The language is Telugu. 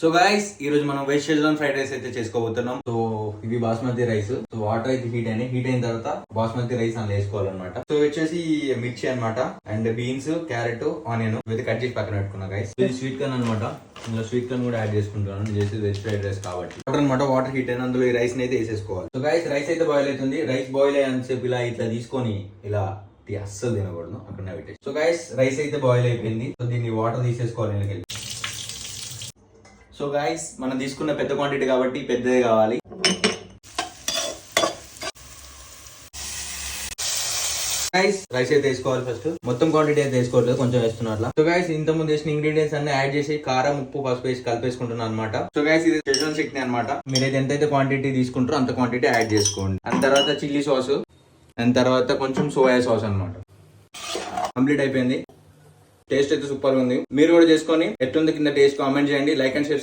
సో గైస్ ఈ రోజు మనం వెజ్ షెజ్వాన్ ఫ్రైడ్ రైస్ అయితే చేసుకోబోతున్నాం. సో ఇవి బాస్మతి రైస్. సో వాటర్ అయితే హీట్ అయిన తర్వాత బాస్మతి రైస్ అందులో వేసుకోవాలన్నమాట. సో వచ్చేసి మిర్చి అన్నమాట అండ్ బీన్స్, క్యారెట్, ఆనియన్ ఇవి కట్ చేసి పక్కన పెట్టుకున్నా గైస్. ఇది స్వీట్ కార్న్ అనమాట. ఇందులో స్వీట్ కార్న్ కూడా యాడ్ చేసుకుంటున్నాను. నేను చేసేది వెజ్ ఫ్రైడ్ రైస్ కాబట్టి వాటర్ అనమాట. వాటర్ హీట్ అయిన అందులో ఈ రైస్ అయితే వేసేసుకోవాలి. సో గైస్ రైస్ అయితే బాయిల్ అవుతుంది. రైస్ బాయిల్ అయ్యని చెప్పి ఇలా ఇట్లా తీసుకొని ఇలా అస్సలు తినకూడదు అక్కడ పెట్టేసి. సో గైస్ రైస్ అయితే బాయిల్ అయిపోయింది. సో దీన్ని వాటర్ తీసేసుకోవాలి ఇందులోకి. సో గైస్ మనం తీసుకున్న పెద్ద క్వాంటిటీ కాబట్టి పెద్దదే కావాలి. గైస్ రైస్ అయితే వేసుకోవాలి. ఫస్ట్ మొత్తం క్వాంటిటీ అయితే వేసుకోవట్లేదు, కొంచెం వేస్తున్నా అట్లా. సో గైస్ ఇంత ముందు వేసిన ఇంగ్రీడియంట్స్ అన్ని యాడ్ చేసి కారం, ఉప్పు, పసుపు వేసి కలిపేసుకుంటున్నాను అనమాట. సో గైస్ ఇది షెజ్వాన్ చట్నీ అనమాట. మీరైతే ఎంతైతే క్వాంటిటీ తీసుకుంటారో అంత క్వాంటిటీ యాడ్ చేసుకోండి. అండ్ తర్వాత చిల్లీ సాస్ అండ్ తర్వాత కొంచెం సోయా సాస్ అనమాట. కంప్లీట్ అయిపోయింది. టేస్ట్ అయితే సూపర్ ఉంది. మీరు కూడా చేసుకొని ఎట్లుంది కింద టేస్ట్ కామెంట్ చేయండి. Like and share.